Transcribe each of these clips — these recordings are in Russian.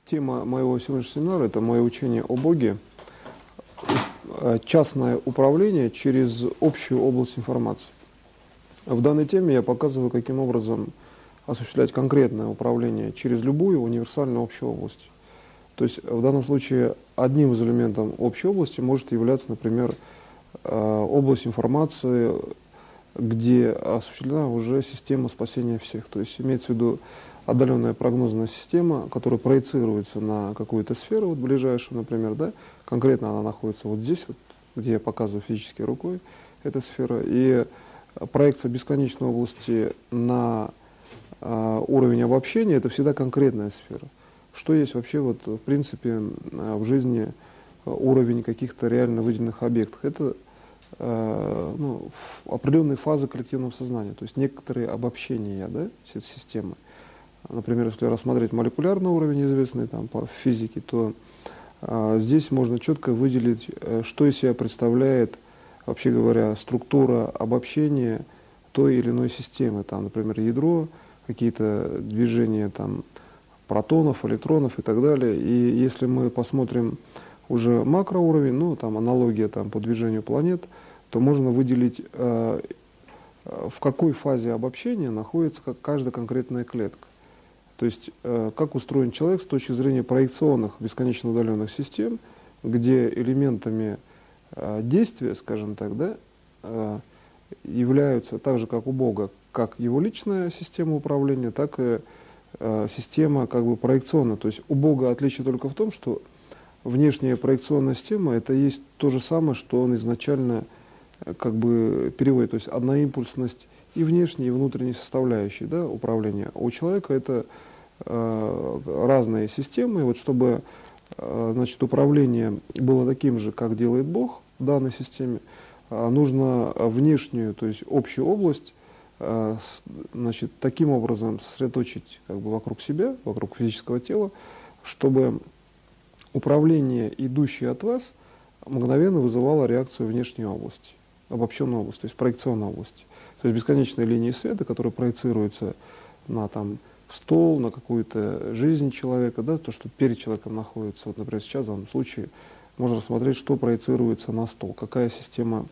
Тема моего сегодняшнего семинара – это мое учение о Боге, частное управление через общую область информации. В данной теме я показываю, каким образом осуществлять конкретное управление через любую универсальную общую область. То есть в данном случае одним из элементов общей области может являться, например, область информации, где осуществлена уже система спасения всех. То есть имеется в виду отдаленная прогнозная система, которая проецируется на какую-то сферу, вот ближайшую, например, да, конкретно она находится вот здесь, вот, где я показываю физически рукой, эта сфера, и проекция бесконечной области на уровень обобщения — это всегда конкретная сфера. Что есть вообще вот в принципе в жизни уровень каких-то реально выделенных объектов? Это определенные фазы коллективного сознания, то есть некоторые обобщения, да, системы. Например, если рассмотреть молекулярный уровень, известный там по физике, то здесь можно четко выделить, что из себя представляет, вообще говоря, структура обобщения той или иной системы. Там, например, ядро, какие-то движения там, протонов, электронов и так далее. И если мы посмотрим уже макроуровень, ну, там аналогия там, по движению планет, то можно выделить, в какой фазе обобщения находится каждая конкретная клетка. То есть, как устроен человек с точки зрения проекционных бесконечно удаленных систем, где элементами действия, скажем так, да, являются так же, как у Бога, как его личная система управления, так и система как бы проекционная. То есть у Бога отличие только в том, что внешняя проекционная система — это есть то же самое, что он изначально как бы переводит. То есть одноимпульсность и внешней, и внутренней составляющей, да, управления. А у человека это разные системы. И вот чтобы значит, управление было таким же, как делает Бог в данной системе, нужно внешнюю, то есть общую область, значит, таким образом сосредоточить как бы вокруг себя, вокруг физического тела, чтобы управление, идущее от вас, мгновенно вызывало реакцию внешней области, обобщенной области, то есть проекционной области. То есть бесконечные линии света, которые проецируются на там, стол, на какую-то жизнь человека, да, то, что перед человеком находится. Вот, например, сейчас в данном случае можно рассмотреть, что проецируется на стол, какая система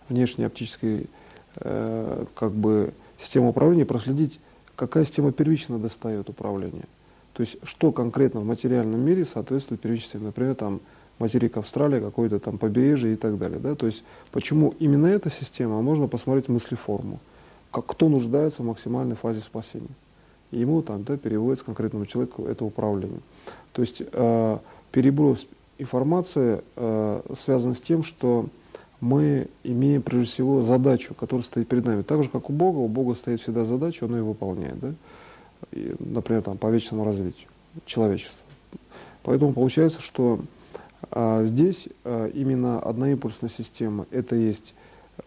внешней оптической как бы система управления, проследить, какая система первично достает управление. То есть, что конкретно в материальном мире соответствует первичной системе. Например, там материк Австралия, какое-то там побережье и так далее. Да? То есть, почему именно эта система, можно посмотреть мыслеформу. Как, кто нуждается в максимальной фазе спасения. И ему там, да, переводится конкретному человеку это управление. То есть, переброс информации связан с тем, что мы имеем прежде всего задачу, которая стоит перед нами. Так же, как у Бога стоит всегда задача, он ее выполняет. Да? И, например, там, по вечному развитию человечества. Поэтому получается, что здесь именно одноимпульсная система — это есть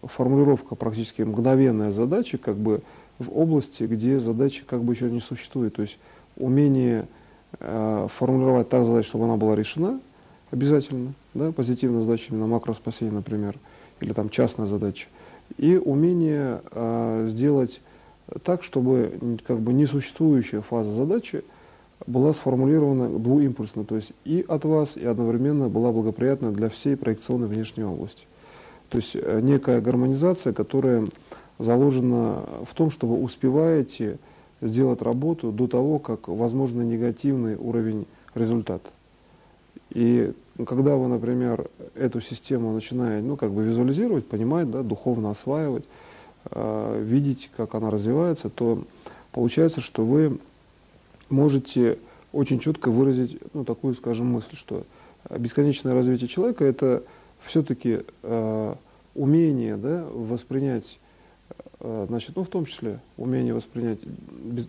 формулировка практически мгновенная задачи, как бы в области, где задачи как бы еще не существует. То есть умение формулировать так задачу, чтобы она была решена, обязательно, да, позитивная задача, именно макроспасение, например, или там частная задача, и умение сделать так, чтобы как бы несуществующая фаза задачи была сформулирована двуимпульсно, то есть и от вас, и одновременно была благоприятна для всей проекционной внешней области. То есть некая гармонизация, которая заложена в том, что вы успеваете сделать работу до того, как возможно негативный уровень результата. И когда вы, например, эту систему начинаете, ну, как бы визуализировать, понимать, да, духовно осваивать, видеть, как она развивается, то получается, что вы можете очень четко выразить, ну, такую, скажем, мысль, что бесконечное развитие человека — это все-таки умение, да, воспринять, значит, ну, в том числе умение воспринять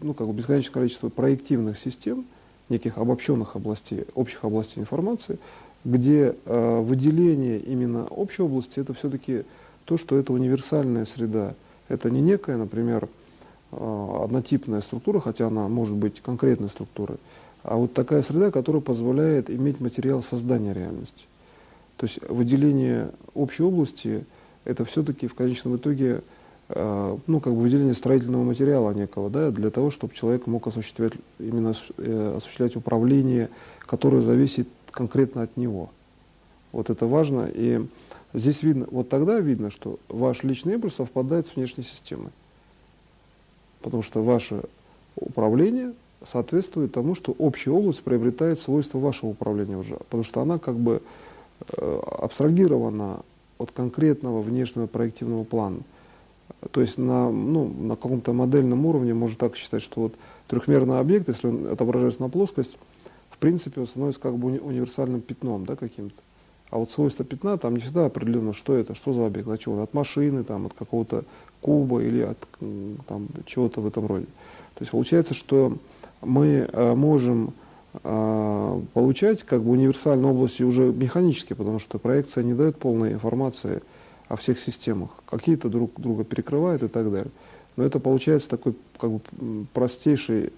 ну, как бы бесконечное количество проективных систем, неких обобщенных областей, общих областей информации, где выделение именно общей области — это все-таки то, что это универсальная среда. Это не некая, например, однотипная структура, хотя она может быть конкретной структурой, а вот такая среда, которая позволяет иметь материал создания реальности. То есть выделение общей области — это все-таки в конечном итоге ну, как бы выделение строительного материала некого, да, для того, чтобы человек мог осуществлять, именно осуществлять управление, которое зависит конкретно от него. Вот это важно. И здесь видно, вот тогда видно, что ваш личный импульс совпадает с внешней системой. Потому что ваше управление соответствует тому, что общая область приобретает свойства вашего управления уже. Потому что она как бы абстрагирована от конкретного внешнего проективного плана. То есть на каком-то модельном уровне можно так считать, что вот трехмерный объект, если он отображается на плоскость, в принципе он становится как бы универсальным пятном, да, каким-то. А вот свойство пятна там не всегда определено, что это, что за объект, от чего, от машины, там, от какого-то куба или от там, чего-то в этом роде. То есть получается, что мы можем получать как бы универсальные области уже механически, потому что проекция не дает полной информации о всех системах. Какие-то друг друга перекрывают и так далее. Но это получается такой как бы простейший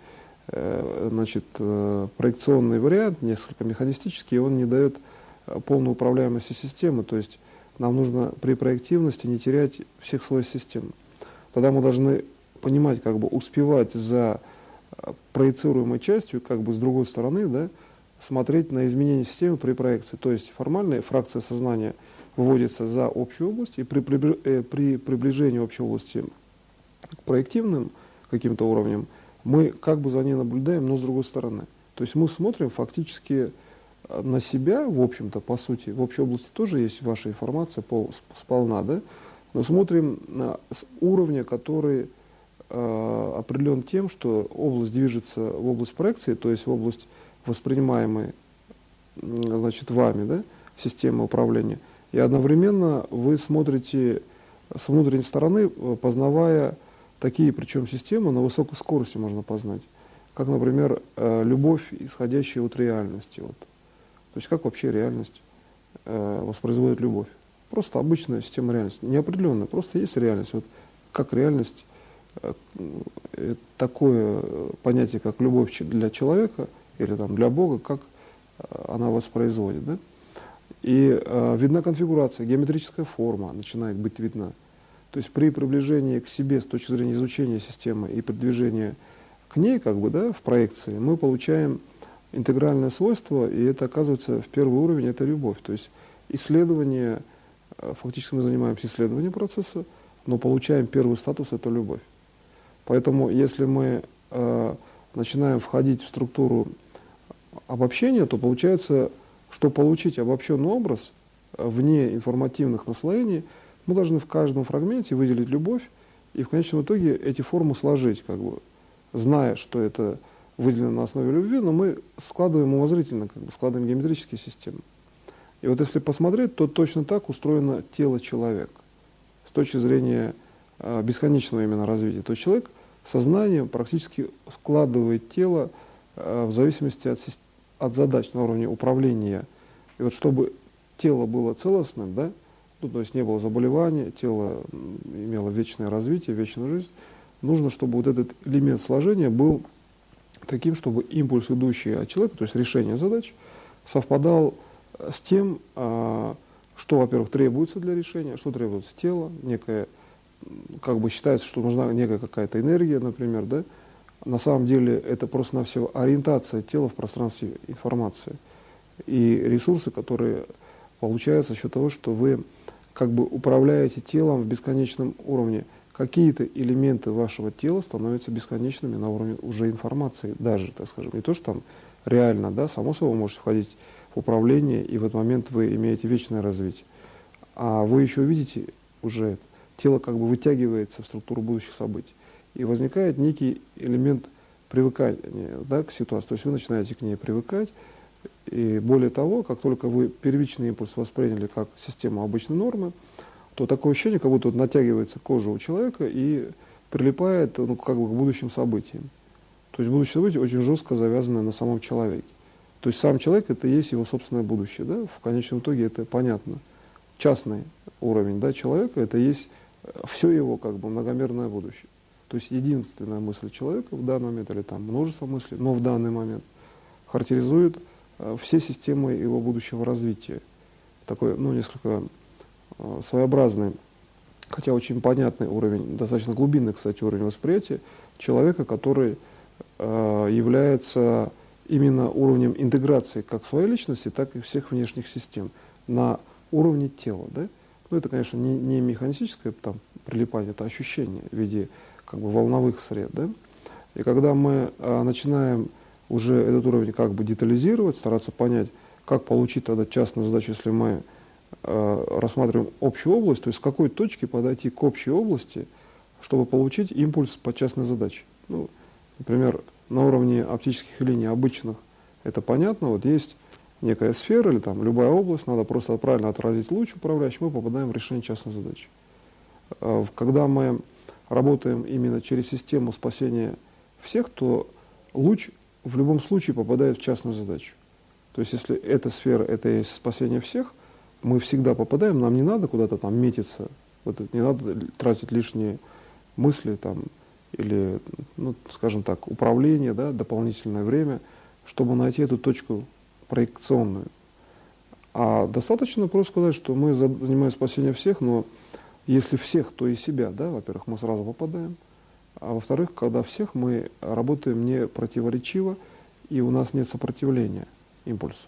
значит, проекционный вариант, несколько механистический, и он не дает полной управляемости системы. То есть нам нужно при проективности не терять всех слоев системы. Тогда мы должны понимать, как бы успевать за проецируемой частью, как бы с другой стороны, да, смотреть на изменения системы при проекции. То есть формальная фракция сознания выводится за общую область, и при приближении общей области к проективным каким-то уровням мы как бы за ней наблюдаем, но с другой стороны. То есть мы смотрим фактически на себя, в общем-то, по сути, в общей области тоже есть ваша информация сполна, да, но смотрим с уровня, который определен тем, что область движется в область проекции, то есть в область воспринимаемой, значит, вами, да, системы управления. И одновременно вы смотрите с внутренней стороны, познавая такие, причем системы на высокой скорости можно познать, как, например, любовь, исходящая от реальности. Вот. То есть как вообще реальность воспроизводит любовь. Просто обычная система реальности, неопределенная, просто есть реальность. Вот как реальность, такое понятие, как любовь для человека или там, для Бога, как она воспроизводит. Да? И видна конфигурация, геометрическая форма начинает быть видна. То есть при приближении к себе с точки зрения изучения системы и продвижения к ней, как бы, да, в проекции, мы получаем интегральное свойство, и это оказывается в первый уровень, это любовь. То есть исследование, фактически мы занимаемся исследованием процесса, но получаем первый статус, это любовь. Поэтому если мы начинаем входить в структуру обобщения, то получается, что получить обобщенный образ вне информативных наслоений, мы должны в каждом фрагменте выделить любовь и в конечном итоге эти формы сложить, как бы, зная, что это выделено на основе любви, но мы складываем умозрительно, как бы, складываем геометрические системы. И вот если посмотреть, то точно так устроено тело человека с точки зрения бесконечного именно развития. То есть человек сознанием практически складывает тело в зависимости от задач на уровне управления. И вот чтобы тело было целостным, да, ну, то есть не было заболевания, тело имело вечное развитие, вечную жизнь, нужно, чтобы вот этот элемент сложения был таким, чтобы импульс, идущий от человека, то есть решение задач, совпадал с тем, что, во-первых, требуется для решения, что требуется тело, некое, как бы считается, что нужна некая какая-то энергия, например, да. На самом деле это просто-навсего ориентация тела в пространстве информации и ресурсы, которые получаются за счет того, что вы как бы управляете телом в бесконечном уровне. Какие-то элементы вашего тела становятся бесконечными на уровне уже информации, даже, так скажем, не то, что там реально, да, само собой вы можете входить в управление, и в этот момент вы имеете вечное развитие. А вы еще видите уже тело как бы вытягивается в структуру будущих событий. И возникает некий элемент привыкания, да, к ситуации. То есть вы начинаете к ней привыкать. И более того, как только вы первичный импульс восприняли как систему обычной нормы, то такое ощущение, как будто натягивается кожа у человека и прилипает, ну, как бы к будущим событиям. То есть будущее событие очень жестко завязано на самом человеке. То есть сам человек — это и есть его собственное будущее. Да? В конечном итоге это понятно. Частный уровень, да, человека — это есть все его как бы многомерное будущее. То есть единственная мысль человека в данный момент, или там множество мыслей, но в данный момент характеризует все системы его будущего развития. Такой, ну, несколько своеобразный хотя очень понятный уровень, достаточно глубинный, кстати, уровень восприятия человека, который является именно уровнем интеграции как своей личности, так и всех внешних систем на уровне тела. Да? Ну, это, конечно, не механистическое там, прилипание, это ощущение в виде как бы, волновых сред. Да? И когда мы начинаем уже этот уровень как бы детализировать, стараться понять, как получить тогда частную задачу, если мы рассматриваем общую область, то есть с какой точки подойти к общей области, чтобы получить импульс по частной задаче. Ну, например, на уровне оптических линий обычных это понятно, вот есть некая сфера или там любая область, надо просто правильно отразить луч управляющий, мы попадаем в решение частной задачи. Когда мы работаем именно через систему спасения всех, то луч в любом случае попадает в частную задачу. То есть если эта сфера, это есть спасение всех, мы всегда попадаем, нам не надо куда-то там метиться, вот, не надо тратить лишние мысли там, или, ну, скажем так, управление, да, дополнительное время, чтобы найти эту точку проекционную. А достаточно просто сказать, что мы занимаемся спасением всех, но если всех, то и себя, да, во-первых, мы сразу попадаем, а во-вторых, когда всех, мы работаем не противоречиво, и у нас нет сопротивления импульсу.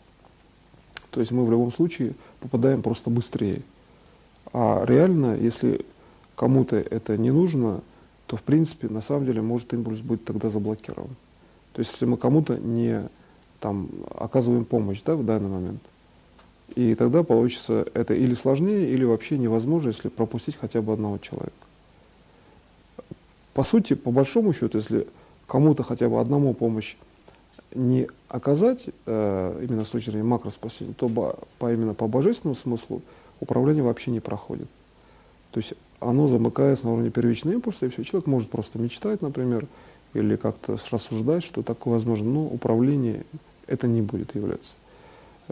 То есть мы в любом случае попадаем просто быстрее. А реально, если кому-то это не нужно, то в принципе, на самом деле, может импульс быть тогда заблокирован. То есть если мы кому-то не там, оказываем помощь, да, в данный момент, и тогда получится это или сложнее, или вообще невозможно, если пропустить хотя бы одного человека. По сути, по большому счету, если кому-то хотя бы одному помощь не оказать, именно с точки зрения макроспасения, то именно по божественному смыслу управление вообще не проходит. То есть оно замыкается на уровне первичного импульса, и все, человек может просто мечтать, например, или как-то рассуждать, что такое возможно, но управление это не будет являться.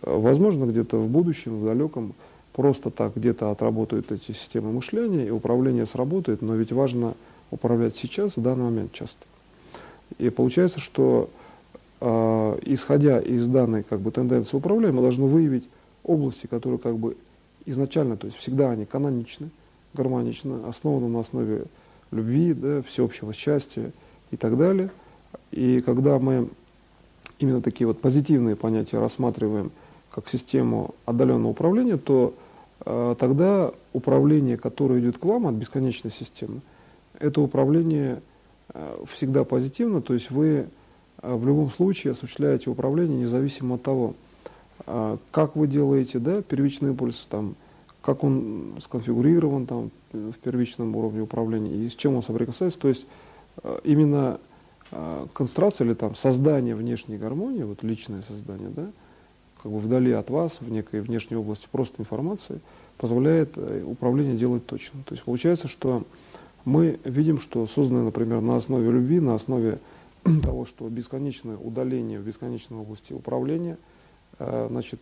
Возможно, где-то в будущем, в далеком, просто так где-то отработают эти системы мышления, и управление сработает, но ведь важно управлять сейчас, в данный момент часто. И получается, что исходя из данной как бы, тенденции управления, мы должны выявить области, которые как бы изначально, то есть всегда они каноничны, гармоничны, основаны на основе любви, да, всеобщего счастья и так далее. И когда мы именно такие вот позитивные понятия рассматриваем как систему отдаленного управления, то тогда управление, которое идет к вам от бесконечной системы, это управление всегда позитивно, то есть вы в любом случае осуществляете управление независимо от того, как вы делаете, да, первичный импульс, там, как он сконфигурирован там, в первичном уровне управления и с чем он соприкасается. То есть именно концентрация или там, создание внешней гармонии, вот личное создание, да, как бы вдали от вас, в некой внешней области просто информации, позволяет управление делать точно. То есть получается, что мы видим, что создано, например, на основе любви, на основе того, что бесконечное удаление в бесконечной области управления, значит,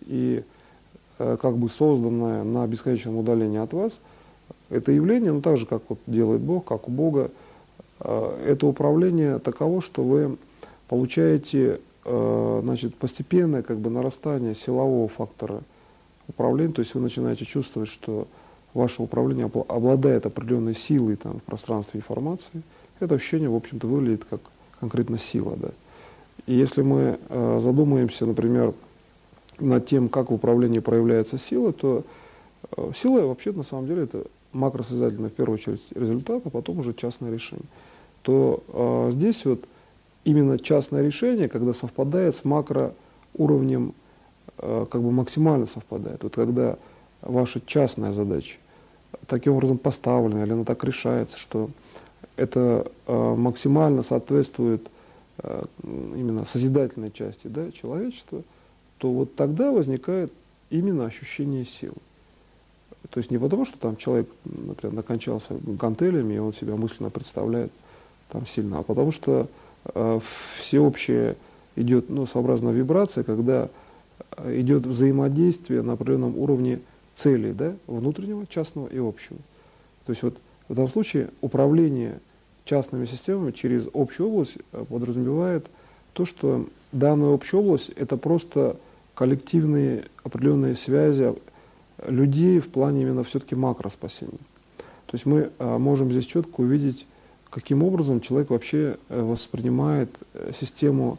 и как бы созданное на бесконечном удалении от вас, это явление, ну так же, как вот делает Бог, как у Бога, это управление таково, что вы получаете, значит, постепенное как бы нарастание силового фактора управления, то есть вы начинаете чувствовать, что ваше управление обладает определенной силой там, в пространстве информации. Это ощущение, в общем-то, выглядит как конкретно сила. Да. И если мы задумаемся, например, над тем, как в управлении проявляется сила, то сила вообще на самом деле это макросозидательный в первую очередь результат, а потом уже частное решение. То здесь вот именно частное решение, когда совпадает с макроуровнем, как бы максимально совпадает. Вот когда ваша частная задача таким образом поставлена, или она так решается, что это максимально соответствует именно созидательной части, да, человечества, то вот тогда возникает именно ощущение силы. То есть не потому, что там человек, например, накончался гантелями, и он себя мысленно представляет там сильно, а потому что всеобщее идет, ну, сообразная вибрация, когда идет взаимодействие на определенном уровне целей, да, внутреннего, частного и общего. То есть вот в этом случае управление частными системами через общую область подразумевает то, что данная общая область – это просто коллективные определенные связи людей в плане именно все-таки макроспасения. То есть мы можем здесь четко увидеть, каким образом человек вообще воспринимает систему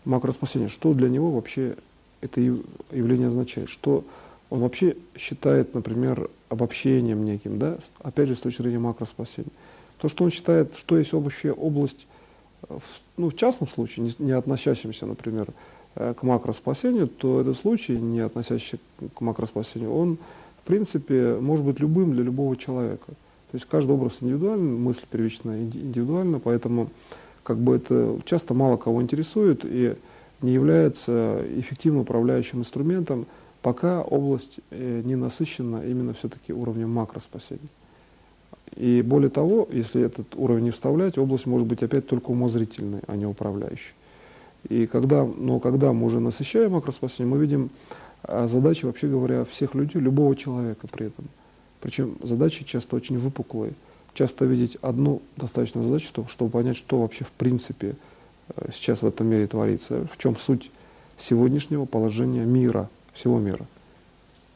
макроспасения, что для него вообще это явление означает, что он вообще считает, например, обобщением неким, да, опять же, с точки зрения макроспасения. То, что он считает, что есть общая область, ну, в частном случае, не относящемся, например, к макроспасению, то этот случай, не относящийся к макроспасению, он, в принципе, может быть любым для любого человека. То есть каждый образ индивидуальный, мысль первичная индивидуальна, поэтому как бы это часто мало кого интересует и не является эффективным управляющим инструментом, пока область не насыщена именно все-таки уровнем макроспасения. И более того, если этот уровень не вставлять, область может быть опять только умозрительной, а не управляющей. И когда мы уже насыщаем макроспасение, мы видим задачи, вообще говоря, всех людей, любого человека при этом. Причем задачи часто очень выпуклые. Часто видеть одну достаточно задачу, чтобы понять, что вообще в принципе сейчас в этом мире творится, в чем суть сегодняшнего положения мира, всего мира.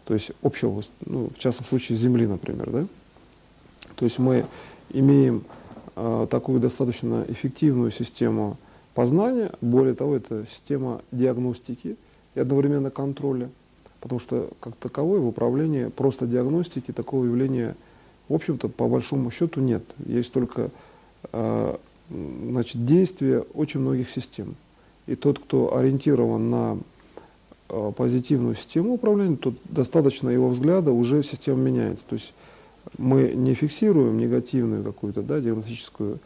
То есть общего, ну, в частном случае Земли, например, да? То есть мы имеем такую достаточно эффективную систему познания, более того, это система диагностики и одновременно контроля, потому что как таковой в управлении просто диагностики такого явления, в общем-то, по большому счету нет. Есть только значит, действия очень многих систем. И тот, кто ориентирован на позитивную систему управления, то достаточно его взгляда уже система меняется. То есть мы не фиксируем негативную какую-то, да, диагностическую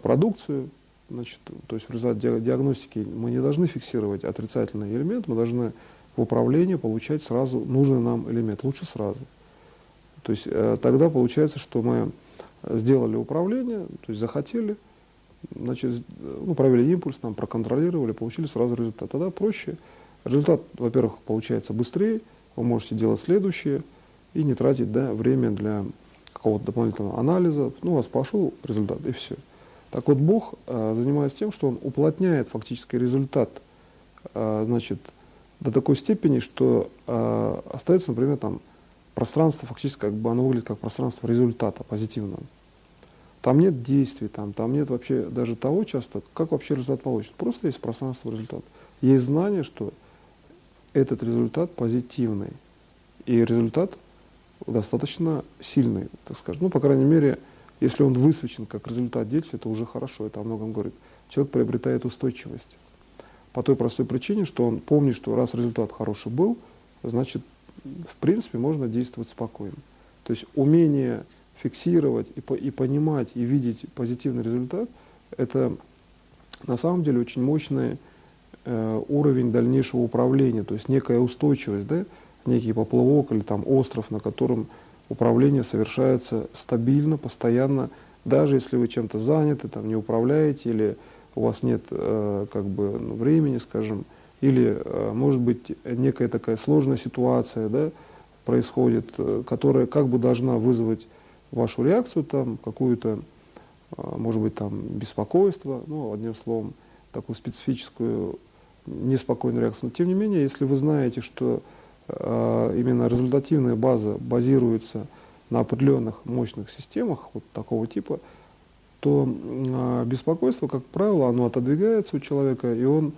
продукцию, значит, то есть в результате диагностики мы не должны фиксировать отрицательный элемент, мы должны в управлении получать сразу нужный нам элемент, лучше сразу. То есть тогда получается, что мы сделали управление, то есть захотели, значит, ну, провели импульс, там, проконтролировали, получили сразу результат. Тогда проще. Результат, во-первых, получается быстрее, вы можете делать следующее и не тратить, да, время для какого-то дополнительного анализа. Ну, у вас пошел результат, и все. Так вот, Бог занимается тем, что Он уплотняет фактически результат, значит, до такой степени, что остается, например, там, пространство, фактически, как бы оно выглядит как пространство результата позитивного. Там нет действий, там нет вообще даже того часто, как вообще результат получится. Просто есть пространство результата. Есть знание, что этот результат позитивный. И результат достаточно сильный, так скажем. Ну, по крайней мере, если он высвечен как результат действия, это уже хорошо, это о многом говорит. Человек приобретает устойчивость. По той простой причине, что он помнит, что раз результат хороший был, значит, в принципе, можно действовать спокойно. То есть умение фиксировать и понимать, и видеть позитивный результат, это на самом деле очень мощный уровень дальнейшего управления, то есть некая устойчивость, да, некий поплавок или там остров, на котором управление совершается стабильно, постоянно, даже если вы чем-то заняты, там, не управляете, или у вас нет как бы, времени, скажем, или может быть некая такая сложная ситуация, да, происходит, которая как бы должна вызвать вашу реакцию, там, какую-то, может быть, там, беспокойство, ну, одним словом, такую специфическую неспокойную реакцию. Но тем не менее, если вы знаете, что именно результативная база базируется на определенных мощных системах вот такого типа, то беспокойство, как правило, оно отодвигается у человека, и он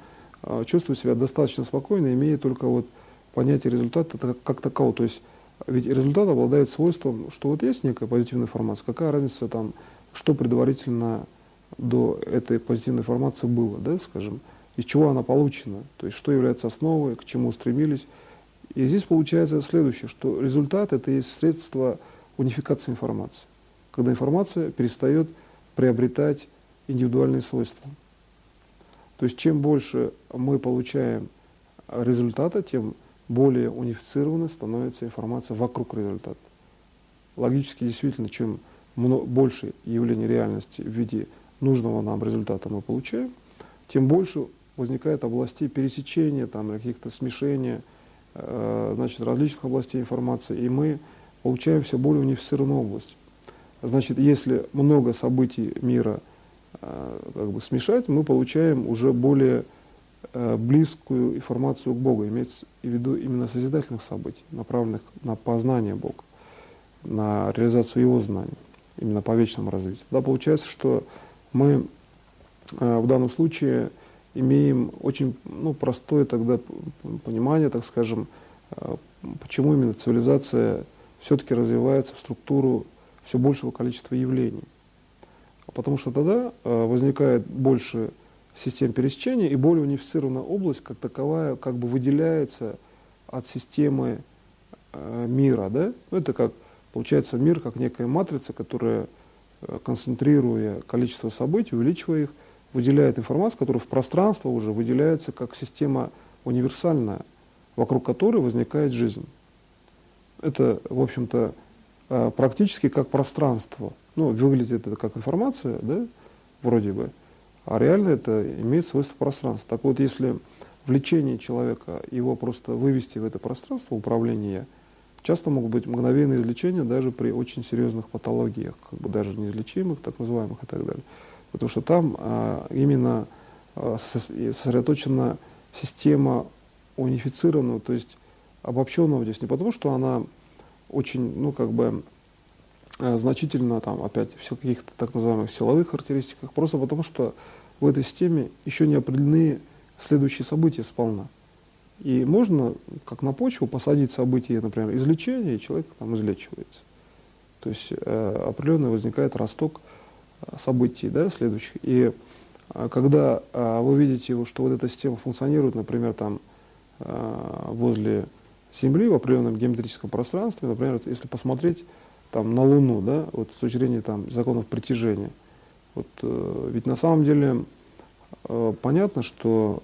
чувствует себя достаточно спокойно, имея только вот понятие результата как такового. То есть ведь результат обладает свойством, что вот есть некая позитивная информация, какая разница там, что предварительно до этой позитивной информации было, да, скажем, из чего она получена, то есть что является основой, к чему стремились. И здесь получается следующее, что результат — это есть средство унификации информации, когда информация перестает приобретать индивидуальные свойства. То есть чем больше мы получаем результата, тем более унифицированной становится информация вокруг результата. Логически, действительно, чем больше явлений реальности в виде нужного нам результата мы получаем, тем больше возникает областей пересечения, там, каких-то смешения, значит, различных областей информации, и мы получаем все более унифицированную область. Значит, если много событий мира как бы смешать, мы получаем уже более близкую информацию к Богу, имеется в виду именно созидательных событий, направленных на познание Бога. на реализацию его знаний, именно по вечному развитию. Тогда получается, что мы в данном случае имеем очень простое тогда понимание, так скажем, почему именно цивилизация все-таки развивается в структуру все большего количества явлений. Потому что тогда возникает больше систем пересечения, и более унифицированная область как таковая как бы выделяется от системы мира. Да? Это как получается мир как некая матрица, которая, концентрируя количество событий, увеличивая их, выделяет информацию, которая в пространство уже выделяется как система универсальная, вокруг которой возникает жизнь. Это, в общем-то, практически как пространство. Выглядит это как информация, да, вроде бы, а реально это имеет свойство пространства. Так вот, если влечение человека, его просто вывести в это пространство управления, часто могут быть мгновенные излечения даже при очень серьезных патологиях, как бы даже неизлечимых, так называемых и так далее. Потому что там именно сосредоточена система унифицированного, то есть обобщенного здесь. Не потому, что она очень, значительно, опять, в каких-то так называемых силовых характеристиках, просто потому, что в этой системе еще не определены следующие события сполна. И можно, как на почву, посадить события, например, излечения, и человек там излечивается. То есть определенно возникает росток событий, да, следующих. И когда вы видите, что вот эта система функционирует, например, там возле Земли в определенном геометрическом пространстве, например, если посмотреть там на Луну, да, вот с точки зрения там законов притяжения, ведь на самом деле понятно, что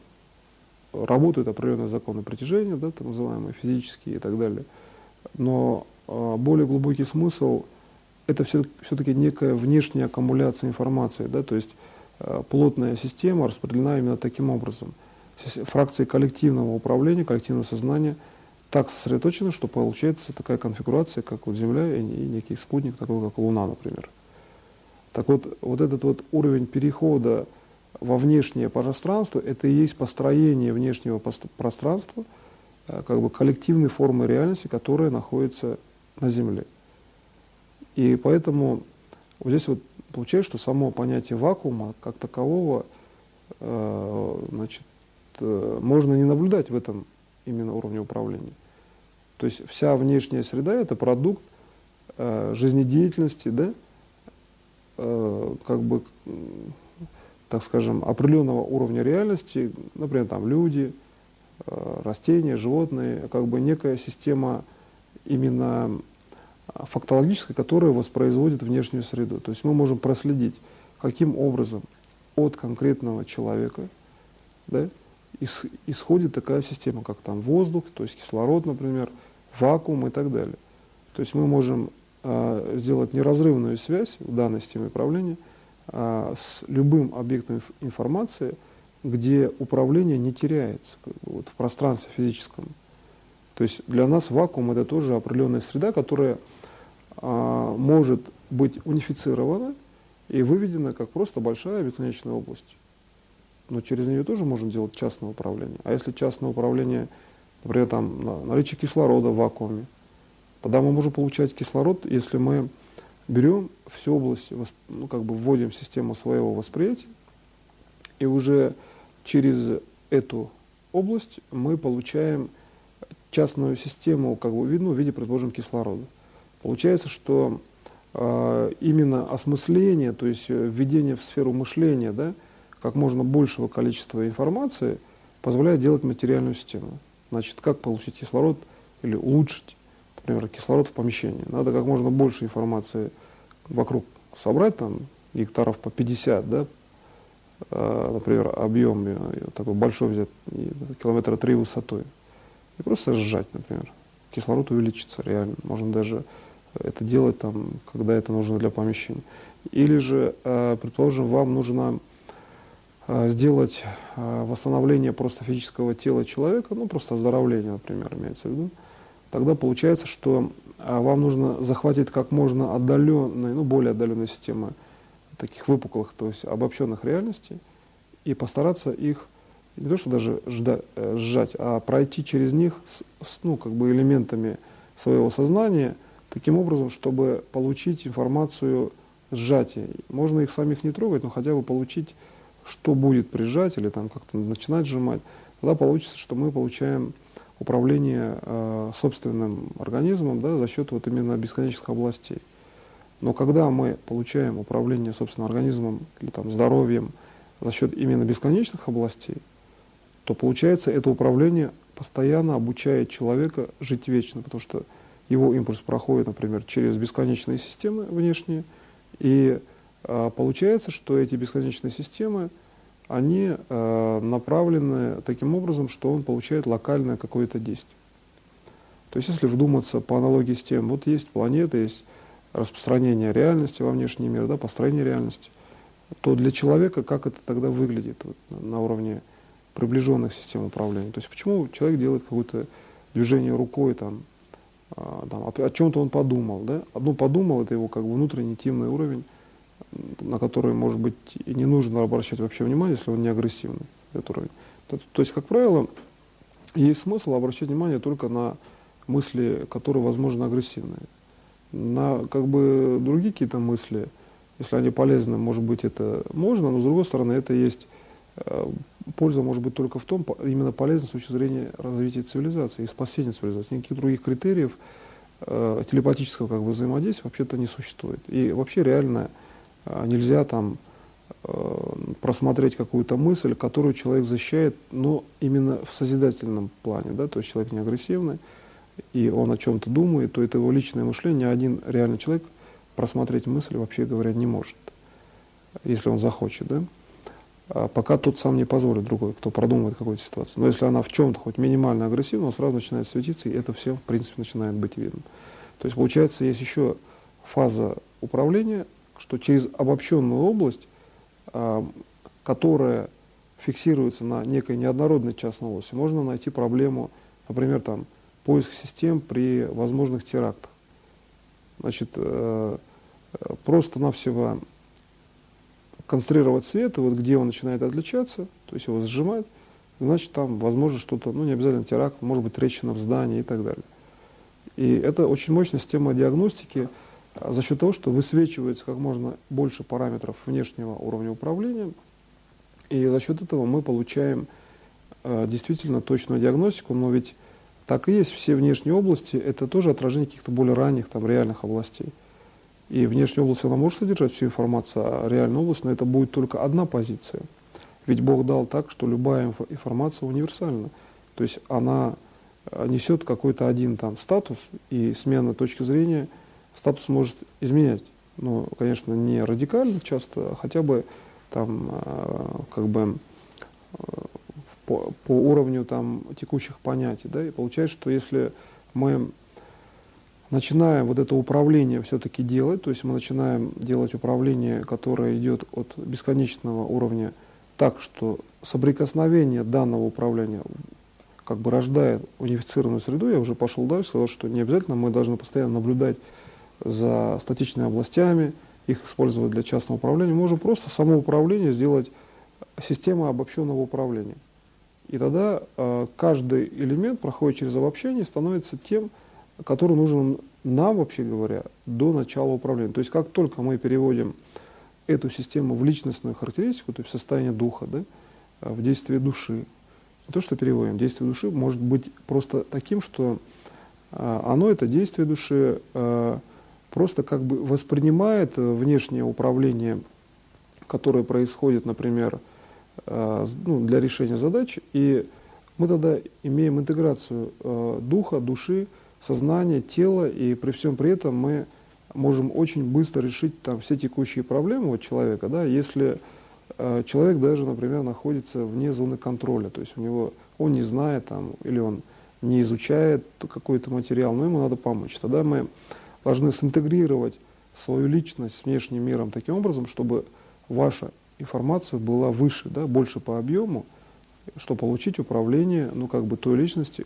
работают определенные законы притяжения, да, так называемые физические и так далее, но более глубокий смысл — это все-таки некая внешняя аккумуляция информации, да, то есть плотная система распределена именно таким образом. Фракции коллективного управления, коллективного сознания так сосредоточены, что получается такая конфигурация, как вот Земля и некий спутник, такой как Луна, например. Так вот этот вот уровень перехода во внешнее пространство, это и есть построение внешнего пространства, как бы коллективной формы реальности, которая находится на Земле. И поэтому вот здесь вот получается, что само понятие вакуума как такового, можно не наблюдать в этом именно уровне управления. То есть вся внешняя среда — это продукт жизнедеятельности, да, так скажем, определенного уровня реальности, например, там люди, растения, животные, как бы некая система именно фактологическая, которая воспроизводит внешнюю среду. То есть мы можем проследить, каким образом от конкретного человека, да, исходит такая система, как там воздух, то есть кислород, например, вакуум и так далее. То есть мы можем сделать неразрывную связь в данной системе управления с любым объектом информации, где управление не теряется в пространстве физическом. То есть для нас вакуум — это тоже определенная среда, которая может быть унифицирована и выведена как просто большая бесконечная область. Но через нее тоже можно делать частное управление. А если частное управление, например, там наличие кислорода в вакууме, тогда мы можем получать кислород, если мы берем всю область, вводим в систему своего восприятия, и уже через эту область мы получаем частную систему, в виде, предположим, кислорода. Получается, что именно осмысление, то есть введение в сферу мышления, да, как можно большего количества информации позволяет делать материальную систему. Значит, как получить кислород или улучшить, например, кислород в помещении? Надо как можно больше информации вокруг собрать, там, гектаров по 50, да, например, объем такой большой взять, километра 3 высотой, и просто сжать, например. Кислород увеличится реально. Можно даже это делать, когда это нужно для помещения. Или же, предположим, вам нужно сделать восстановление просто физического тела человека, просто оздоровление, например, имеется в виду. Тогда получается, что вам нужно захватить как можно отдаленные, более отдаленные системы таких выпуклых, то есть обобщенных реальностей, и постараться их не то что даже сжать, а пройти через них элементами своего сознания таким образом, чтобы получить информацию сжатия. Можно их самих не трогать, но хотя бы получить, что будет при сжатии, или там как-то начинать сжимать. Тогда получится, что мы получаем управление собственным организмом, да, за счет вот именно бесконечных областей. Но когда мы получаем управление собственным организмом или там, здоровьем за счет именно бесконечных областей, то получается это управление постоянно обучает человека жить вечно, потому что его импульс проходит, например, через бесконечные системы внешние, и получается, что эти бесконечные системы, они направлены таким образом, что он получает локальное какое-то действие. То есть, если вдуматься по аналогии с тем, вот есть планета, есть распространение реальности во внешний мир, да, построение реальности, то для человека как это тогда выглядит вот, на уровне приближенных систем управления? То есть, почему человек делает какое-то движение рукой, там, о чем-то он подумал, да? Одно подумал, это его как бы внутренний интимный уровень, на который, может быть, и не нужно обращать вообще внимание, если он не агрессивный, этот уровень. То есть, как правило, есть смысл обращать внимание только на мысли, которые, возможно, агрессивные. На как бы другие какие-то мысли, если они полезны, может быть, это можно, но с другой стороны, это есть польза может быть только в том, именно полезна с точки зрения развития цивилизации и спасения цивилизации. Никаких других критериев телепатического как бы взаимодействия вообще-то не существует. И вообще реально нельзя там просмотреть какую-то мысль, которую человек защищает, но именно в созидательном плане, да, то есть человек не агрессивный, и он о чем-то думает, то это его личное мышление, ни один реальный человек просмотреть мысль, вообще говоря, не может, если он захочет, да. Пока тот сам не позволит другой, кто продумывает какую-то ситуацию. Но если она в чем-то хоть минимально агрессивна, он сразу начинает светиться, и это все, в принципе, начинает быть видно. То есть, получается, есть еще фаза управления, что через обобщенную область, которая фиксируется на некой неоднородной частной области, можно найти проблему, например, там, поиск систем при возможных терактах. Значит, просто-навсего концентрировать свет, и вот где он начинает отличаться, то есть его сжимать, значит там возможно что-то, ну не обязательно теракт, может быть трещина в здании и так далее. И это очень мощная система диагностики за счет того, что высвечивается как можно больше параметров внешнего уровня управления, и за счет этого мы получаем действительно точную диагностику, но ведь так и есть, все внешние области это тоже отражение каких-то более ранних там реальных областей. И внешняя область, она может содержать всю информацию, а реальная область, но это будет только одна позиция. Ведь Бог дал так, что любая информация универсальна. То есть она несет какой-то один там статус, и смена точки зрения статус может изменять. Но, конечно, не радикально часто, а хотя бы там как бы по уровню там текущих понятий. Да? И получается, что если мы начинаем вот это управление все-таки делать, то есть мы начинаем делать управление, которое идет от бесконечного уровня так, что соприкосновение данного управления как бы рождает унифицированную среду, я уже пошел дальше, сказал, что не обязательно мы должны постоянно наблюдать за статичными областями, их использовать для частного управления, мы можем просто само управление сделать системой обобщенного управления. И тогда каждый элемент проходит через обобщение и становится тем, который нужен нам, вообще говоря, до начала управления. То есть как только мы переводим эту систему в личностную характеристику, то есть в состояние духа, да, в действие души, не то, что переводим, действие души может быть просто таким, что оно, это действие души, просто как бы воспринимает внешнее управление, которое происходит, например, для решения задач, и мы тогда имеем интеграцию духа, души, сознания, тела, и при всем при этом мы можем очень быстро решить там все текущие проблемы вот человека, да, если человек даже, например, находится вне зоны контроля, то есть у него, он не знает там, или он не изучает какой-то материал, но ему надо помочь. Тогда мы должны синтегрировать свою личность с внешним миром таким образом, чтобы ваша информация была выше, да, больше по объему, чтобы получить управление, ну, как бы той личности,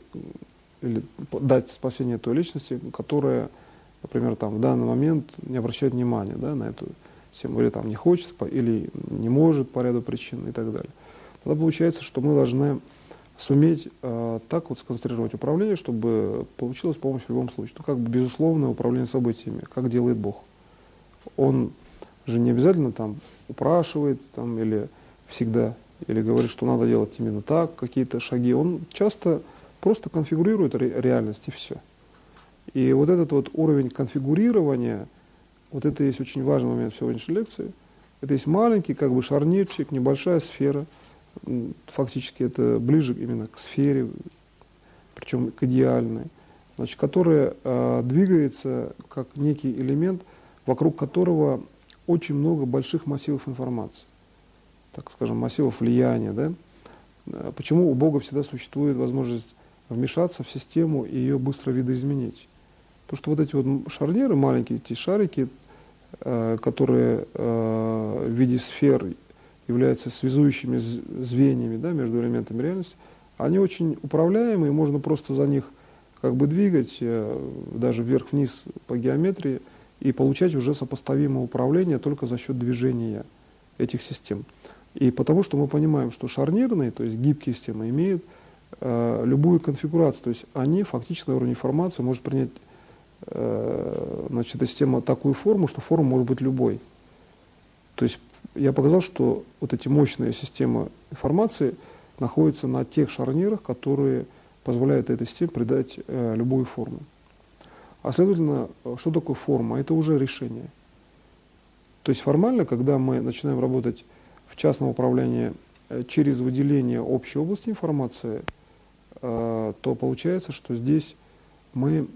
или дать спасение той личности, которая, например, там, в данный момент не обращает внимания, да, на эту тему, или там не хочет, или не может по ряду причин и так далее. Тогда получается, что мы должны суметь так вот сконцентрировать управление, чтобы получилась помощь в любом случае. Ну, как бы безусловное управление событиями, как делает Бог. Он же не обязательно там упрашивает там, или всегда, или говорит, что надо делать именно так, какие-то шаги. Он часто просто конфигурирует реальность и все. И вот этот вот уровень конфигурирования, вот это есть очень важный момент в сегодняшней лекции. Это есть маленький как бы шарнирчик, небольшая сфера. Фактически это ближе именно к сфере, причем к идеальной, значит, которая двигается как некий элемент, вокруг которого очень много больших массивов информации, так скажем, массивов влияния. Да? Почему у Бога всегда существует возможность вмешаться в систему и ее быстро видоизменить? Потому что вот эти вот шарниры, маленькие эти шарики, которые в виде сфер являются связующими звеньями, да, между элементами реальности, они очень управляемые, можно просто за них как бы двигать даже вверх-вниз по геометрии и получать уже сопоставимое управление только за счет движения этих систем. И потому что мы понимаем, что шарнирные, то есть гибкие системы, имеют любую конфигурацию, то есть они фактически на уровне информации может принять значит, эта система такую форму, что форма может быть любой. То есть я показал, что вот эти мощные системы информации находятся на тех шарнирах, которые позволяют этой системе придать любую форму. А следовательно, что такое форма? Это уже решение. То есть формально, когда мы начинаем работать в частном управлении через выделение общей области информации, то получается, что здесь мы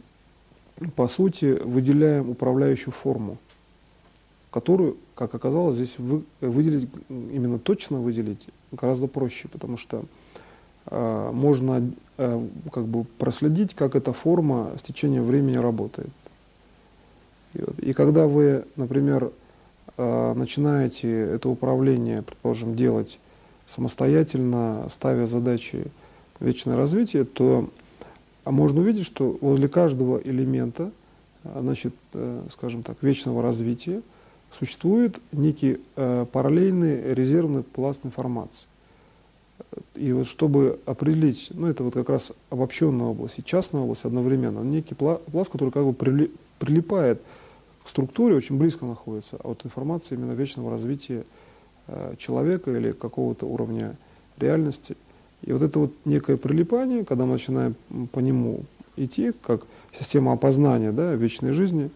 по сути выделяем управляющую форму, которую, как оказалось, здесь выделить, именно точно выделить гораздо проще, потому что можно как бы проследить, как эта форма с течением времени работает. И когда вы, например, начинаете это управление, предположим, делать самостоятельно, ставя задачи вечное развитие, то можно увидеть, что возле каждого элемента, значит, скажем так, вечного развития существует некий параллельный резервный пласт информации. И вот чтобы определить, ну это вот как раз обобщенная область и частная область одновременно, некий пласт, который как бы прилипает к структуре, очень близко находится от информации именно вечного развития человека или какого-то уровня реальности. И вот это вот некое прилипание, когда мы начинаем по нему идти, как система опознания, да, вечной жизни,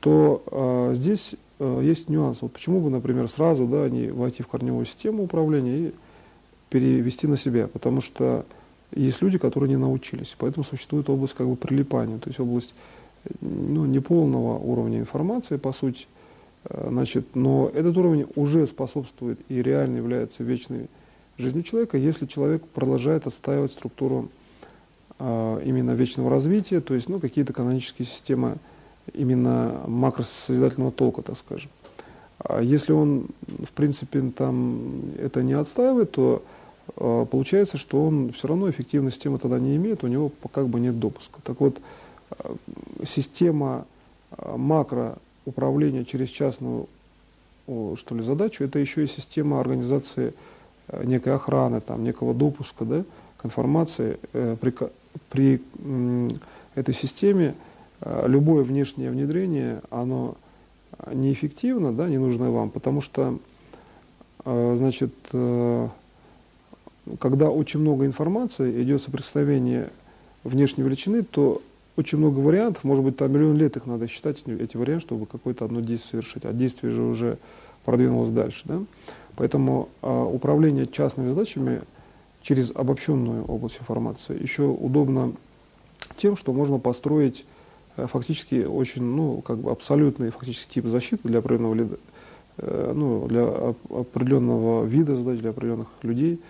то здесь есть нюанс. Вот почему бы, например, сразу, да, не войти в корневую систему управления и перевести на себя? Потому что есть люди, которые не научились. Поэтому существует область как бы прилипания, то есть область неполного уровня информации, по сути. Значит, но этот уровень уже способствует и реально является вечной жизнью человека, если человек продолжает отстаивать структуру именно вечного развития, то есть какие-то канонические системы именно макросозидательного толка, так скажем. А если он, в принципе, там это не отстаивает, то получается, что он все равно эффективной системы тогда не имеет, у него как бы нет допуска. Так вот, система макроуправления через частную задачу, это еще и система организации некой охраны, там, некого допуска, да, к информации. При этой системе любое внешнее внедрение, оно неэффективно, да, не нужно вам, потому что, значит, когда очень много информации, идет соприкосновение внешней величины, то очень много вариантов, может быть, там миллион лет их надо считать, эти варианты, чтобы какое-то одно действие совершить, а действие же уже продвинулось дальше. Да? Поэтому управление частными задачами через обобщенную область информации еще удобно тем, что можно построить фактически очень, как бы абсолютный фактически тип защиты для определенного, для определенного вида задач, для определенных людей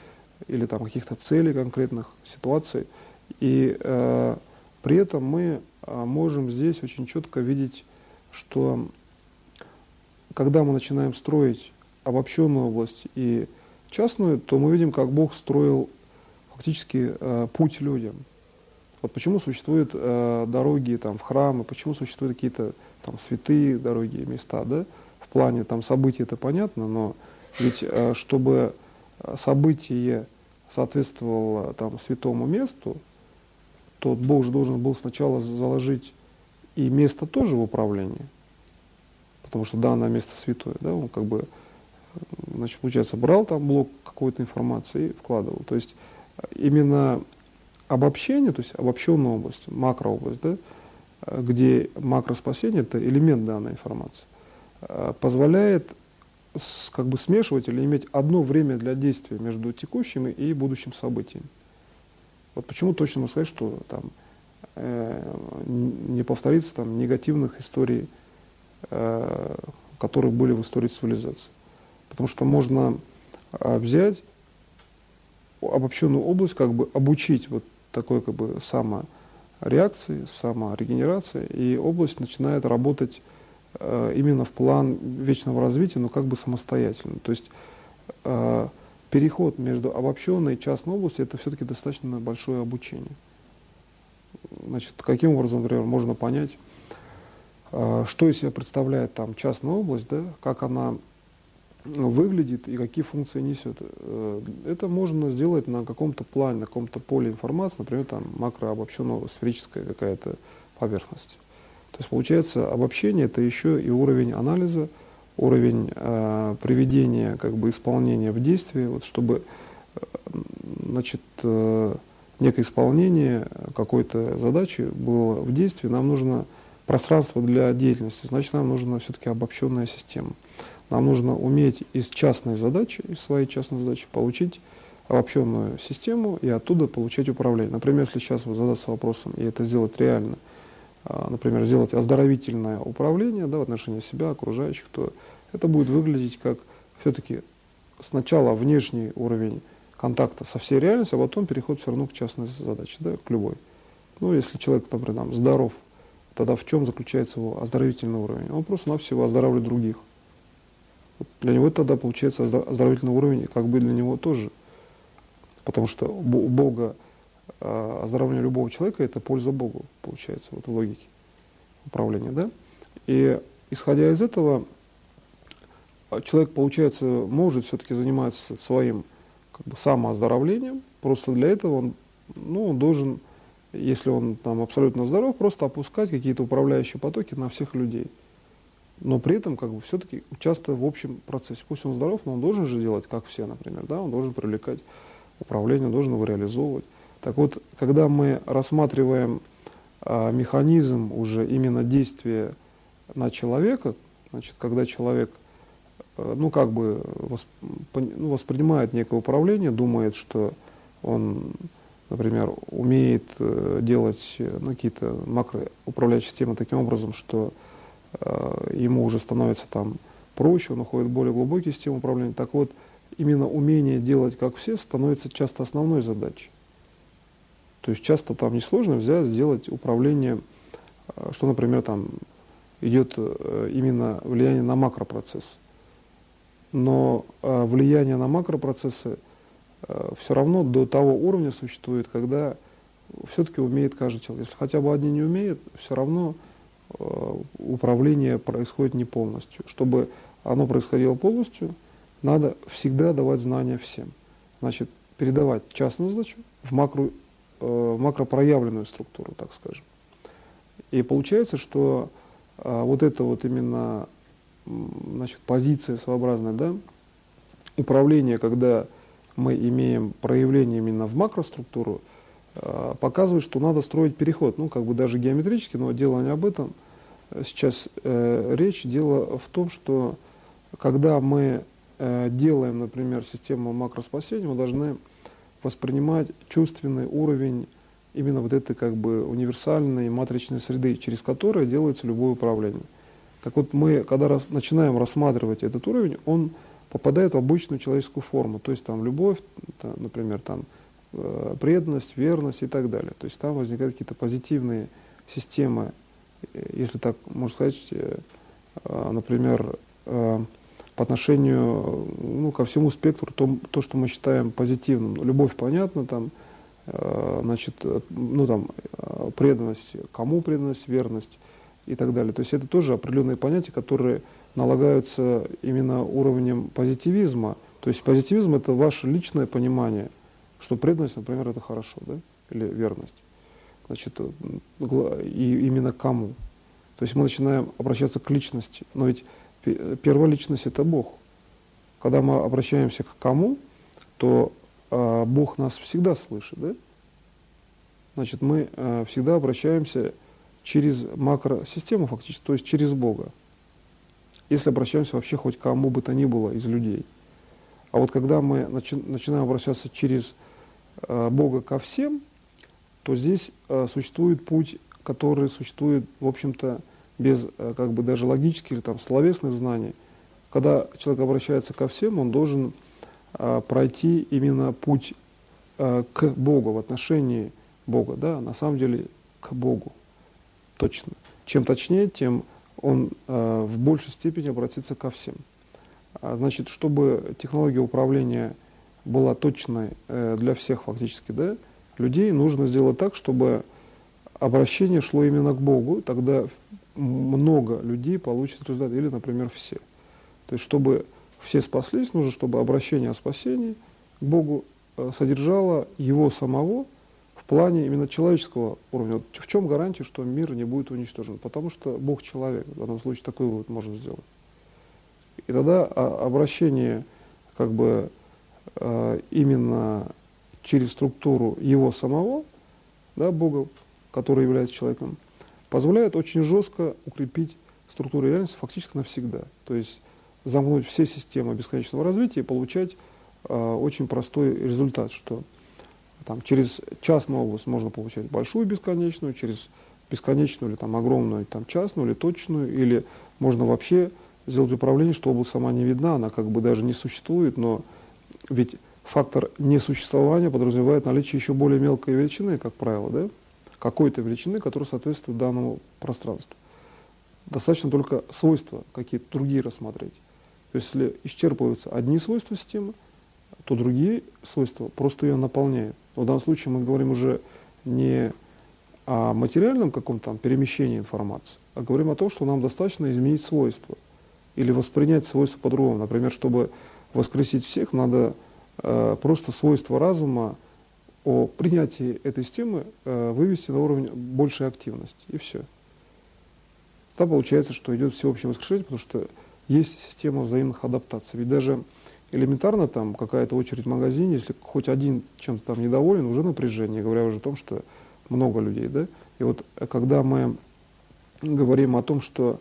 или там каких-то целей конкретных ситуаций. И при этом мы можем здесь очень четко видеть, что когда мы начинаем строить обобщенную область и частную, то мы видим, как Бог строил фактически путь людям. Вот почему существуют дороги там, в храмы, почему существуют какие-то там святые дороги, места, да? В плане там событий это понятно, но ведь чтобы событие соответствовало там святому месту, то Бог же должен был сначала заложить и место тоже в управлении, потому что данное место святое, да, он как бы, значит, получается, брал там блок какой-то информации и вкладывал. То есть именно обобщение, то есть обобщенная область, макрообласть, да, где макроспасение — это элемент данной информации, позволяет как бы смешивать или иметь одно время для действия между текущим и будущим событием. Вот почему точно можно сказать, что там не повторится там негативных историй, которые были в истории цивилизации. Потому что можно взять обобщенную область, как бы обучить вот такой как бы самореакции, саморегенерации, и область начинает работать именно в план вечного развития, но как бы самостоятельно. То есть переход между обобщенной и частной областью — это все-таки достаточно большое обучение. Значит, каким образом, например, можно понять, что из себя представляет там частная область, да, как она выглядит и какие функции несет. Это можно сделать на каком-то плане, на каком-то поле информации, например, там макрообобщенная сферическая какая-то поверхность. То есть получается, обобщение — это еще и уровень анализа, уровень приведения как бы исполнения в действие, вот, чтобы, значит, некое исполнение какой-то задачи было в действии, нам нужно пространство для деятельности, значит, нам нужна все-таки обобщенная система. Нам нужно уметь из частной задачи, из своей частной задачи получить обобщенную систему и оттуда получать управление. Например, если сейчас вы задаться вопросом и это сделать реально, например, сделать оздоровительное управление, да, в отношении себя, окружающих, то это будет выглядеть как все-таки сначала внешний уровень контакта со всей реальностью, а потом переход все равно к частной задаче, да, к любой. Ну, если человек, например, там, здоров, тогда в чем заключается его оздоровительный уровень? Он просто-навсего оздоравливает других. Для него тогда получается оздоровительный уровень, как бы для него тоже. Потому что у Бога оздоровление любого человека — это польза Богу, получается, вот в логике управления, да? И исходя из этого, человек, получается, может все-таки заниматься своим как бы самооздоровлением. Просто для этого он, ну, он должен, если он там абсолютно здоров, просто опускать какие-то управляющие потоки на всех людей. Но при этом как бы все-таки участвуя в общем процессе. Пусть он здоров, но он должен же делать, как все, например, да? Он должен привлекать управление, он должен его реализовывать. Так вот, когда мы рассматриваем механизм уже именно действия на человека, значит, когда человек, ну, как бы воспринимает некое управление, думает, что он, например, умеет делать какие-то макроуправляющие системы таким образом, что ему уже становится там проще, он уходит в более глубокие системы управления. Так вот, именно умение делать как все становится часто основной задачей. То есть часто там несложно взять, сделать управление, что, например, там идет именно влияние на макропроцесс. Но влияние на макропроцессы все равно до того уровня существует, когда все-таки умеет каждый человек. Если хотя бы один не умеет, все равно управление происходит не полностью. Чтобы оно происходило полностью, надо всегда давать знания всем. Значит, передавать частную задачу в макропроявленную структуру, так скажем. И получается, что вот это вот именно, значит, позиция своеобразная, да, управление, когда мы имеем проявление именно в макроструктуру, показывает, что надо строить переход, ну, как бы даже геометрически, но дело не об этом. Сейчас речь, дело в том, что когда мы делаем, например, систему макроспасения, мы должны воспринимать чувственный уровень именно вот этой как бы универсальной матричной среды, через которую делается любое управление. Так вот, мы, когда начинаем рассматривать этот уровень, он попадает в обычную человеческую форму, то есть там любовь, там, например, там преданность, верность и так далее. То есть там возникают какие-то позитивные системы, если так можно сказать, например, по отношению, ну, ко всему спектру, то, что мы считаем позитивным. Любовь, понятно, там, значит, ну, там, преданность, кому преданность, верность и так далее. То есть это тоже определенные понятия, которые налагаются именно уровнем позитивизма. То есть позитивизм — это ваше личное понимание, что преданность, например, это хорошо, да, или верность. Значит, и именно кому. То есть мы начинаем обращаться к личности, но ведь первая личность это Бог. Когда мы обращаемся к кому, то Бог нас всегда слышит, да? Значит, мы всегда обращаемся через макросистему фактически, то есть через Бога. Если обращаемся вообще хоть к кому бы то ни было из людей. А вот когда мы начинаем обращаться через Бога ко всем, то здесь существует путь, который существует, в общем-то, без как бы даже логических или там словесных знаний. Когда человек обращается ко всем, он должен пройти именно путь к Богу, в отношении Бога, да, на самом деле к Богу, точно. Чем точнее, тем он в большей степени обратится ко всем. Значит, чтобы технология управления была точной для всех фактически, да, людей, нужно сделать так, чтобы обращение шло именно к Богу, тогда много людей получат результат, или, например, все. То есть, чтобы все спаслись, нужно, чтобы обращение о спасении к Богу содержало его самого в плане именно человеческого уровня. Вот в чем гарантия, что мир не будет уничтожен? Потому что Бог человек. В данном случае такой вывод можно сделать. И тогда обращение как бы именно через структуру его самого, да, Бога, который является человеком, позволяет очень жестко укрепить структуру реальности фактически навсегда. То есть замкнуть все системы бесконечного развития и получать очень простой результат, что там, через частную область можно получать большую бесконечную, через бесконечную или там, огромную там, частную или точную, или можно вообще сделать управление, что область сама не видна, она как бы даже не существует, но ведь фактор несуществования подразумевает наличие еще более мелкой величины, как правило, да? Какой-то величины, которая соответствует данному пространству. Достаточно только свойства какие-то другие рассмотреть. То есть, если исчерпываются одни свойства системы, то другие свойства просто ее наполняют. Но в данном случае мы говорим уже не о материальном каком-то там перемещении информации, а говорим о том, что нам достаточно изменить свойства или воспринять свойства по-другому. Например, чтобы воскресить всех, надо просто свойства разума о принятии этой системы вывести на уровень большей активности. И все. Тогда получается, что идет всеобщее воскрешение, потому что есть система взаимных адаптаций. Ведь даже элементарно там какая-то очередь в магазине, если хоть один чем-то там недоволен, уже напряжение, говоря уже о том, что много людей. Да? И вот когда мы говорим о том, что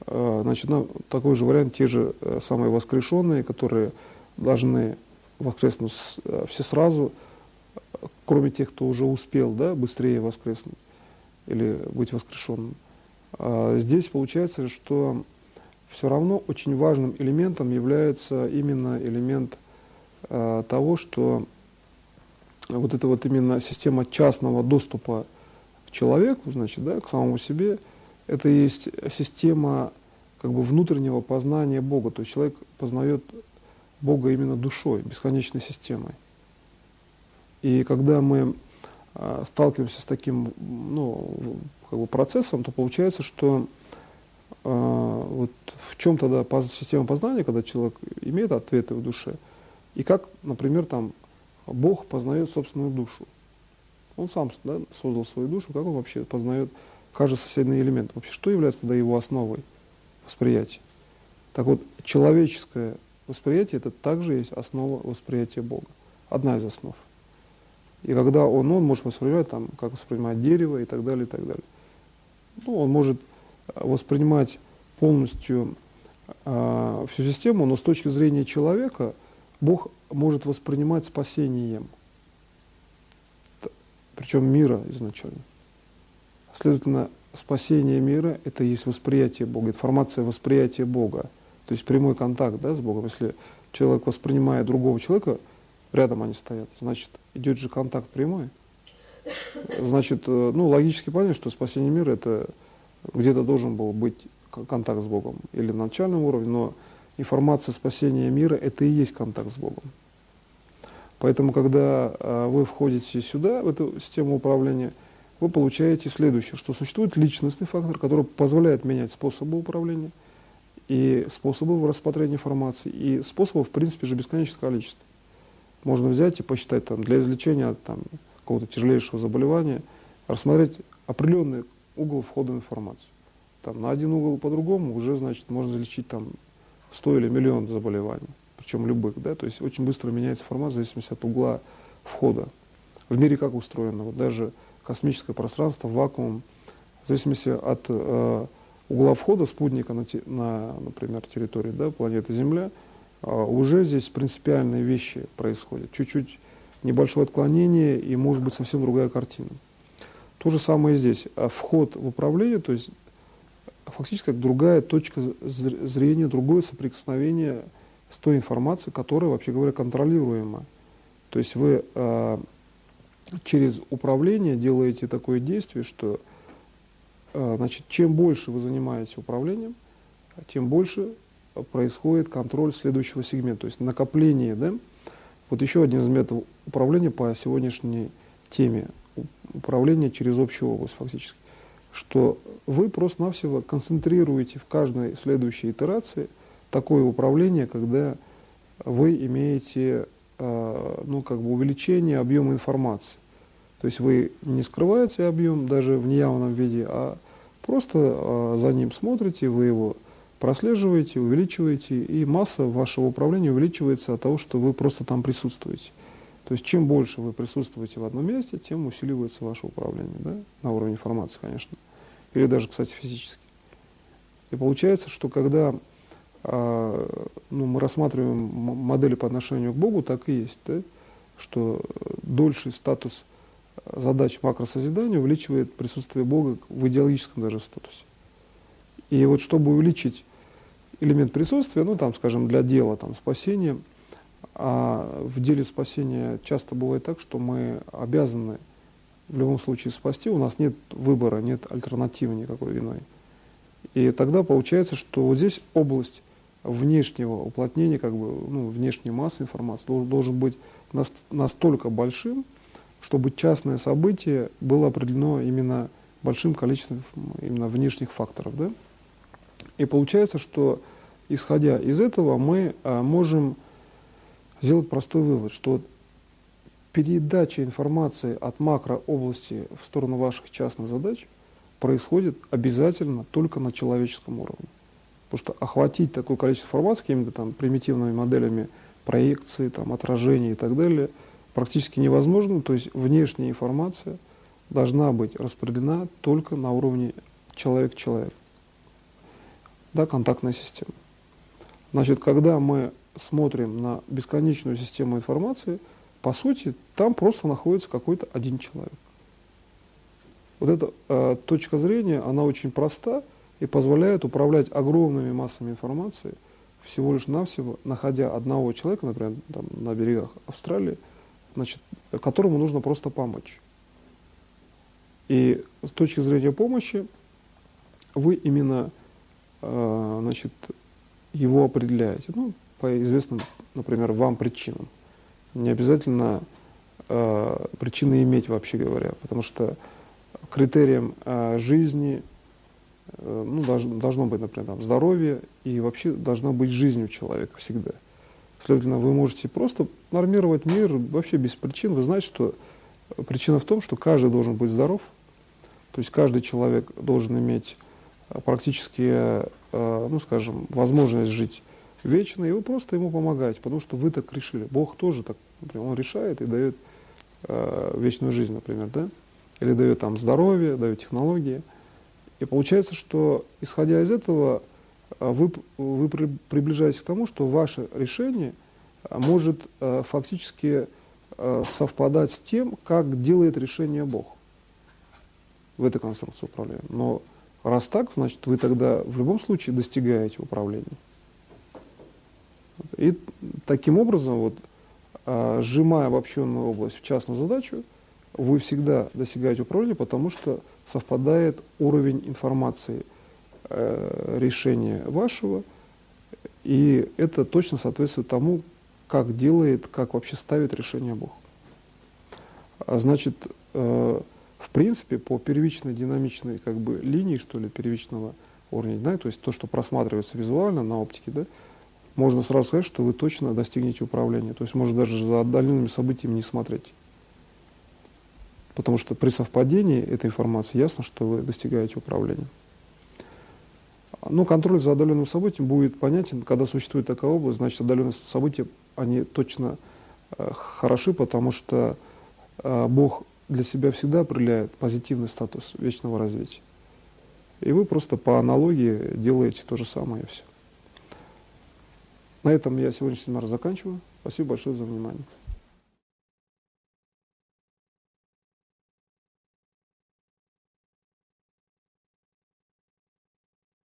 значит, такой же вариант, те же самые воскрешенные, которые должны воскреснуть все сразу, кроме тех, кто уже успел, да, быстрее воскреснуть или быть воскрешенным. Здесь получается, что все равно очень важным элементом является именно элемент того, что вот эта вот именно система частного доступа к человеку, значит, да, к самому себе, это и есть система как бы внутреннего познания Бога. То есть человек познает Бога именно душой, бесконечной системой. И когда мы сталкиваемся с таким, ну, как бы процессом, то получается, что вот в чем тогда система познания, когда человек имеет ответы в душе, и как, например, там Бог познает собственную душу. Он сам, да, создал свою душу, как он вообще познает каждый соседний элемент. Вообще, что является тогда его основой восприятия? Так вот, человеческое восприятие — это также есть основа восприятия Бога. Одна из основ. И когда он может воспринимать, там, как воспринимать дерево и так далее, и так далее. Ну, он может воспринимать полностью всю систему, но с точки зрения человека Бог может воспринимать спасением, причем мира изначально. Следовательно, спасение мира — это и есть восприятие Бога, информация восприятия Бога, то есть прямой контакт, да, с Богом. Если человек воспринимает другого человека, рядом они стоят, значит, идет же контакт прямой. Значит, ну, логически понятно, что спасение мира — это где-то должен был быть контакт с Богом, или на начальном уровне, но информация спасения мира — это и есть контакт с Богом. Поэтому, когда вы входите сюда, в эту систему управления, вы получаете следующее, что существует личностный фактор, который позволяет менять способы управления, и способы рассмотрения информации, и способов, в принципе же, бесконечное количество. можно взять и посчитать там, для излечения там, какого-то тяжелейшего заболевания, рассмотреть определенный угол входа в информацию. Там, на один угол по-другому уже, значит, можно излечить там 100 или миллион заболеваний, причем любых, да, то есть очень быстро меняется информация в зависимости от угла входа. В мире как устроено? Вот даже космическое пространство, вакуум, в зависимости от угла входа спутника на, например, территории, да, планеты Земля, уже здесь принципиальные вещи происходят. Чуть-чуть небольшое отклонение, и может быть совсем другая картина. То же самое и здесь. Вход в управление, то есть фактически как другая точка зрения, другое соприкосновение с той информацией, которая, вообще говоря, контролируема. То есть вы через управление делаете такое действие, что значит, чем больше вы занимаетесь управлением, тем больше происходит контроль следующего сегмента, то есть накопление. Да? Вот еще один из методов управления по сегодняшней теме, управление через общую область фактически, что вы просто-навсего концентрируете в каждой следующей итерации такое управление, когда вы имеете ну, как бы увеличение объема информации. То есть вы не скрываете объем даже в неявном виде, а просто за ним смотрите, вы его прослеживаете, увеличиваете, и масса вашего управления увеличивается от того, что вы просто там присутствуете. То есть чем больше вы присутствуете в одном месте, тем усиливается ваше управление, да? На уровне информации, конечно. Или даже, кстати, физически. И получается, что когда ну, мы рассматриваем модели по отношению к Богу, так и есть, да? Что дольший статус задач макросозидания увеличивает присутствие Бога в идеологическом даже статусе. И вот чтобы увеличить элемент присутствия, ну там, скажем, для дела там, спасения, а в деле спасения часто бывает так, что мы обязаны в любом случае спасти, у нас нет выбора, нет альтернативы никакой иной. И тогда получается, что вот здесь область внешнего уплотнения, как бы, ну, внешней массы информации должен быть настолько большим, чтобы частное событие было определено именно большим количеством именно внешних факторов. Да? И получается, что исходя из этого мы можем сделать простой вывод, что передача информации от макрообласти в сторону ваших частных задач происходит обязательно только на человеческом уровне. Потому что охватить такое количество информации какими-то там примитивными моделями проекции, там, отражений и так далее практически невозможно. То есть внешняя информация должна быть распределена только на уровне человек-человек. Да, контактная система. Значит, когда мы смотрим на бесконечную систему информации, по сути, там просто находится какой-то один человек. Вот эта точка зрения, она очень проста и позволяет управлять огромными массами информации, всего лишь навсего, находя одного человека, например, там, на берегах Австралии, значит, которому нужно просто помочь. И с точки зрения помощи вы именно значит, его определяете, ну, по известным, например, вам причинам. Не обязательно причины иметь, вообще говоря, потому что критерием жизни ну, должно быть, например, там, здоровье, и вообще должна быть жизнь у человека всегда. Следовательно, вы можете просто нормировать мир вообще без причин. Вы знаете, что причина в том, что каждый должен быть здоров, то есть каждый человек должен иметь практически, ну, скажем, возможность жить вечно, и вы просто ему помогаете, потому что вы так решили. Бог тоже так, например, Он решает и дает вечную жизнь, например, да? Или дает там здоровье, дает технологии. И получается, что, исходя из этого, вы приближаетесь к тому, что ваше решение может фактически совпадать с тем, как делает решение Бог в этой конструкции управления. Но раз так, значит, вы тогда в любом случае достигаете управления. И таким образом, вот, сжимая обобщенную область в частную задачу, вы всегда достигаете управления, потому что совпадает уровень информации решения вашего, и это точно соответствует тому, как делает, как вообще ставит решение Бог. Значит, в принципе, по первичной динамичной как бы линии, что ли, первичного уровня, да, то есть то, что просматривается визуально на оптике, да, можно сразу сказать, что вы точно достигнете управления. То есть можно даже за отдаленными событиями не смотреть. Потому что при совпадении этой информации ясно, что вы достигаете управления. Но контроль за отдаленным событием будет понятен, когда существует такая область, значит отдаленные события, они точно хороши, потому что Бог для себя всегда определяет позитивный статус вечного развития. И вы просто по аналогии делаете то же самое и все. На этом я сегодняшний семинар заканчиваю. Спасибо большое за внимание.